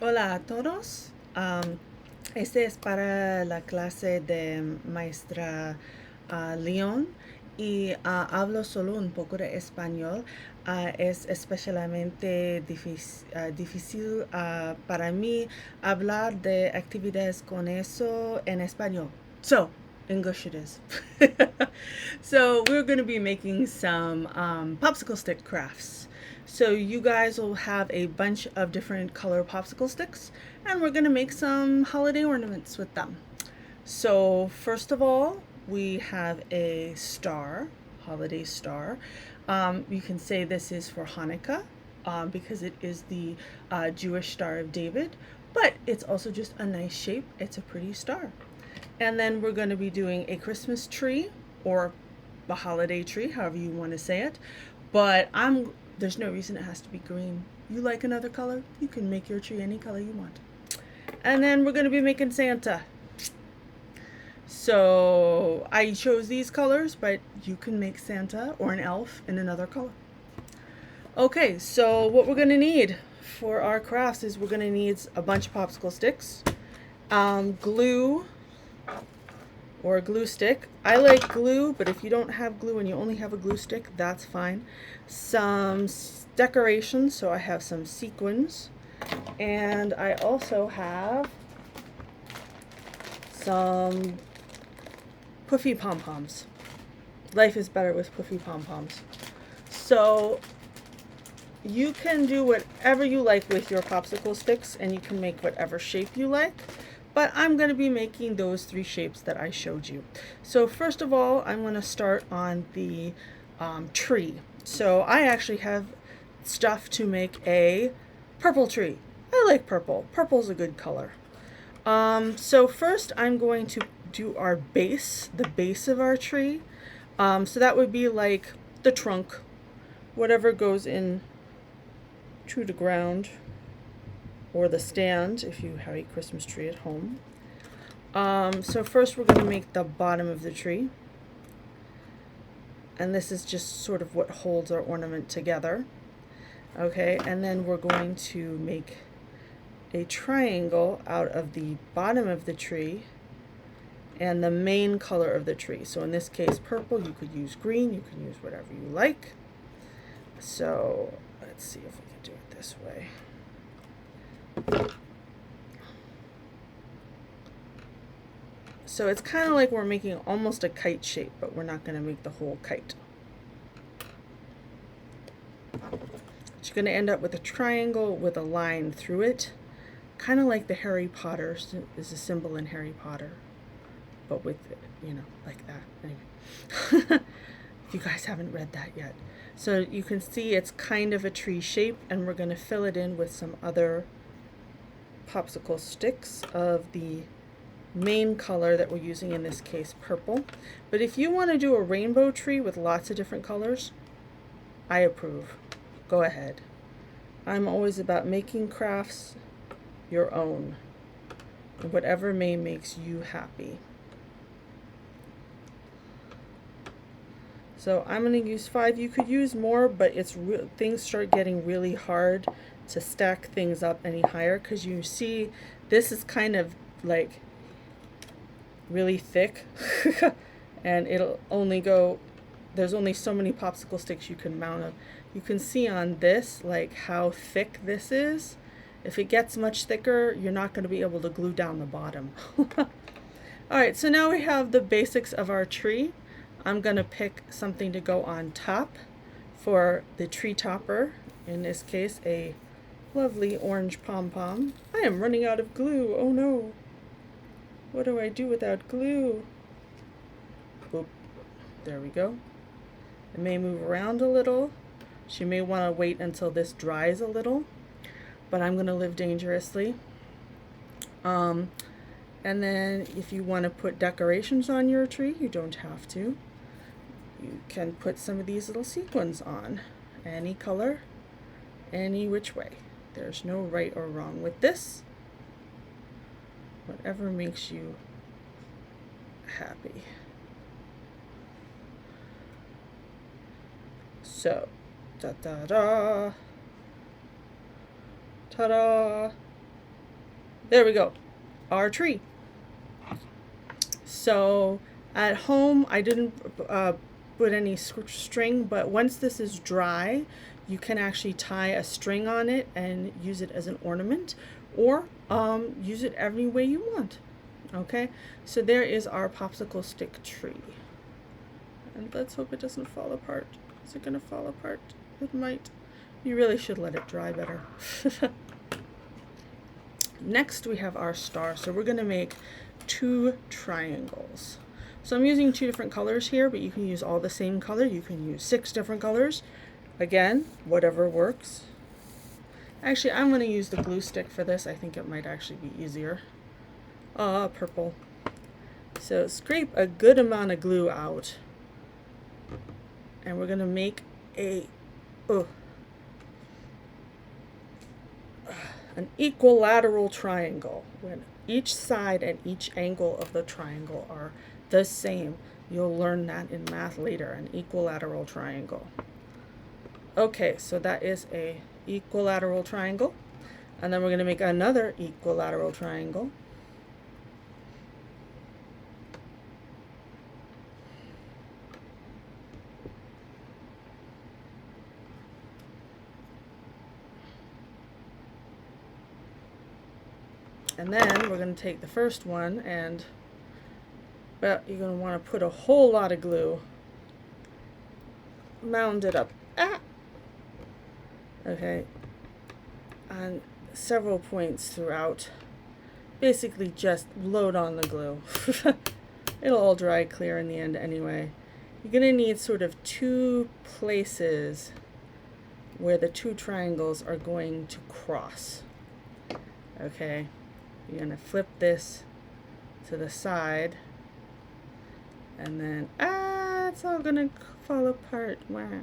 Hola a todos. Este es para la clase de maestra León y hablo solo un poco de español. Es especialmente difícil para mí hablar de actividades con eso en español. So, English it is. So, we're going to be making some popsicle stick crafts. So you guys will have a bunch of different color popsicle sticks, and we're gonna make some holiday ornaments with them. So first of all, we have a star, holiday star. You can say this is for Hanukkah because it is the Jewish Star of David, but it's also just a nice shape. It's a pretty star. And then we're going to be doing a Christmas tree or a holiday tree, however you want to say it. But there's no reason it has to be green. You like another color? You can make your tree any color you want. And then we're going to be making Santa. So I chose these colors, but you can make Santa or an elf in another color. Okay, so what we're going to need for our crafts is we're going to need a bunch of popsicle sticks, glue, or a glue stick. I like glue, but if you don't have glue and you only have a glue stick, that's fine. Some decorations, so I have some sequins, and I also have some puffy pom-poms. Life is better with puffy pom-poms. So you can do whatever you like with your popsicle sticks, and you can make whatever shape you like. But I'm going to be making those three shapes that I showed you. So first of all, I'm going to start on the tree. So I actually have stuff to make a purple tree. I like purple. Purple's a good color. So first I'm going to do our base, the base of our tree. So that would be like the trunk, whatever goes in to the ground, or the stand if you have a Christmas tree at home. So first we're going to make the bottom of the tree. And this is just sort of what holds our ornament together. Okay, and then we're going to make a triangle out of the bottom of the tree and the main color of the tree. So in this case, purple. You could use green, you can use whatever you like. So let's see if we can do it this way. So it's kind of like we're making almost a kite shape, but we're not going to make the whole kite. You're going to end up with a triangle with a line through it, kind of like the Harry Potter is a symbol in Harry Potter, but with it, like that. Anyway, if you guys haven't read that yet. So you can see it's kind of a tree shape, and we're going to fill it in with some other popsicle sticks of the main color that we're using, in this case purple. But if you want to do a rainbow tree with lots of different colors, I approve. Go ahead. I'm always about making crafts your own, and whatever makes you happy. So I'm going to use 5. You could use more, but things start getting really hard to stack things up any higher, because you see this is kind of like really thick and it'll only go, there's only so many popsicle sticks you can mount up. You can see on this like how thick this is. If it gets much thicker, you're not going to be able to glue down the bottom. Alright, so now we have the basics of our tree. I'm going to pick something to go on top for the tree topper. In this case, a lovely orange pom-pom. I am running out of glue. Oh no. What do I do without glue? Boop. There we go. It may move around a little. She may want to wait until this dries a little, but I'm going to live dangerously. And then if you want to put decorations on your tree, you don't have to. You can put some of these little sequins on. Any color, any which way. There's no right or wrong with this. Whatever makes you happy. So, da da da, ta-da. There we go. Our tree. So at home, I didn't put any string, but once this is dry, you can actually tie a string on it and use it as an ornament, or use it every way you want. Okay, so there is our popsicle stick tree. And let's hope it doesn't fall apart. Is it gonna fall apart? It might. You really should let it dry better. Next we have our star. So we're gonna make 2 triangles. So I'm using 2 different colors here, but you can use all the same color. You can use 6 different colors. Again, whatever works. Actually, I'm gonna use the glue stick for this. I think it might actually be easier. Purple. So scrape a good amount of glue out. And we're gonna make an equilateral triangle. When each side and each angle of the triangle are the same. You'll learn that in math later, an equilateral triangle. Okay, so that is a equilateral triangle. And then we're going to make another equilateral triangle. And then we're going to take the first one and, well, you're going to want to put a whole lot of glue. Mound it up. Okay. On several points throughout. Basically just load on the glue. It'll all dry clear in the end anyway. You're going to need sort of 2 places where the 2 triangles are going to cross. Okay. You're going to flip this to the side, and then, it's all going to fall apart. Wow.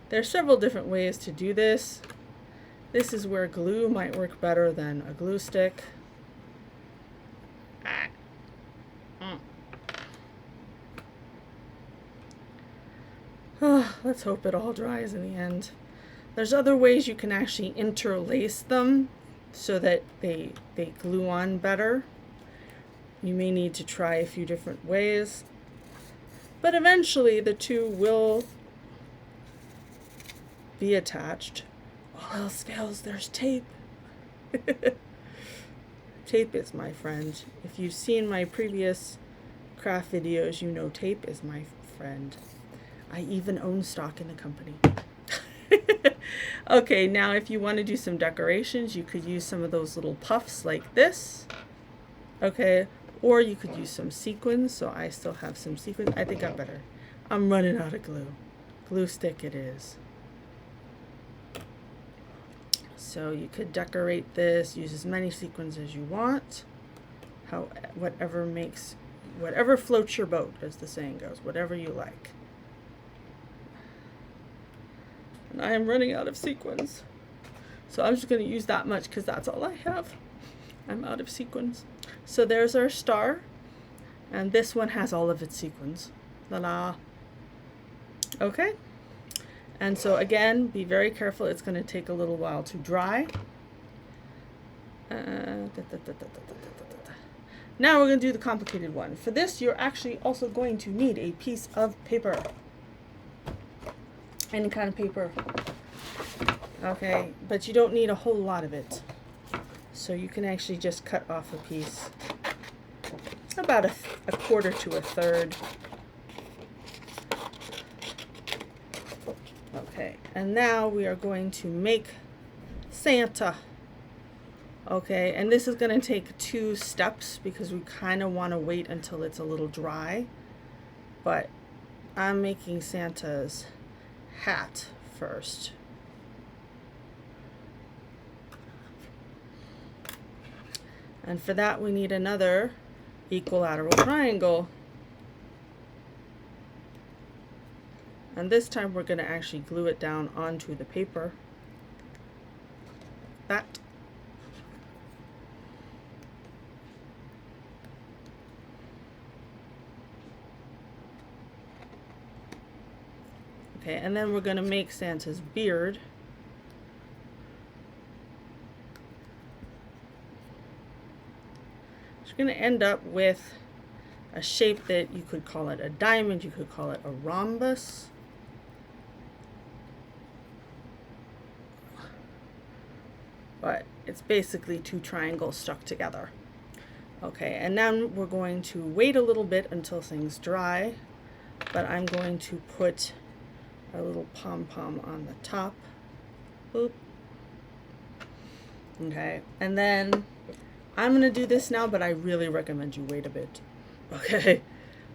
There are several different ways to do this. This is where glue might work better than a glue stick. Let's hope it all dries in the end. There's other ways you can actually interlace them so that they glue on better. You may need to try a few different ways, but eventually the 2 will be attached. All else fails, there's tape. Tape is my friend. If you've seen my previous craft videos, you know tape is my friend. I even own stock in the company. Okay, now if you want to do some decorations, you could use some of those little puffs like this. Okay, or you could use some sequins. So I still have some sequins. I think I'm better. I'm running out of glue. Glue stick it is. So you could decorate this, use as many sequins as you want. Whatever floats your boat, as the saying goes, whatever you like. And I am running out of sequins. So I'm just going to use that much because that's all I have. I'm out of sequins. So there's our star. And this one has all of its sequins. La-la. Okay. And so again, be very careful. It's going to take a little while to dry. Now we're going to do the complicated one. For this, you're actually also going to need a piece of paper. Any kind of paper. Okay, but you don't need a whole lot of it. So you can actually just cut off a piece. About a quarter to a third. Okay, and now we are going to make Santa. Okay, and this is going to take 2 steps because we kind of want to wait until it's a little dry. But I'm making Santa's hat first. And for that we need another equilateral triangle. And this time we're going to actually glue it down onto the paper. That. Okay, and then we're going to make Santa's beard. you're going to end up with a shape that you could call it a diamond, you could call it a rhombus. But it's basically two triangles stuck together. Okay, and then we're going to wait a little bit until things dry, but I'm going to put a little pom-pom on the top. Boop. Okay, and then I'm going to do this now, but I really recommend you wait a bit. Okay,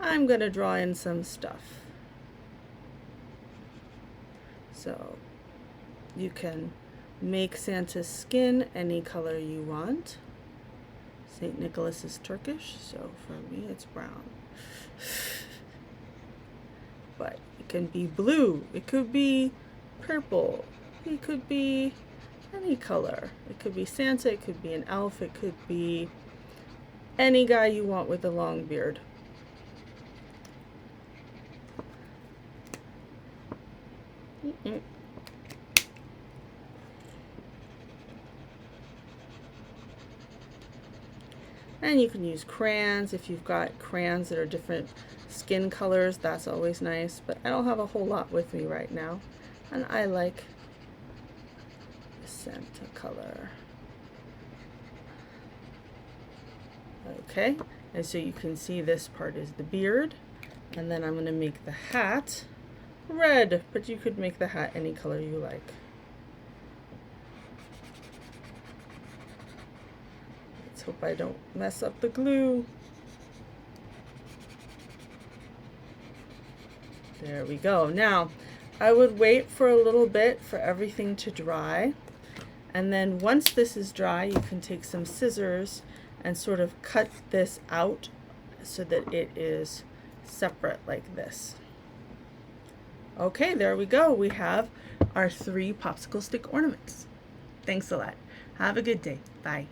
I'm going to draw in some stuff. So you can make Santa's skin any color you want. St. Nicholas is Turkish, so for me it's brown. But it can be blue, it could be purple, it could be any color. It could be Santa, it could be an elf, it could be any guy you want with a long beard. And you can use crayons if you've got crayons that are different skin colors. That's always nice, but I don't have a whole lot with me right now, and I like the Santa color. Okay, and so you can see this part is the beard, and then I'm going to make the hat red, but you could make the hat any color you like. Let's hope I don't mess up the glue. There we go. Now, I would wait for a little bit for everything to dry, and then once this is dry, you can take some scissors and sort of cut this out so that it is separate like this. Okay, there we go. We have our 3 popsicle stick ornaments. Thanks a lot. Have a good day. Bye.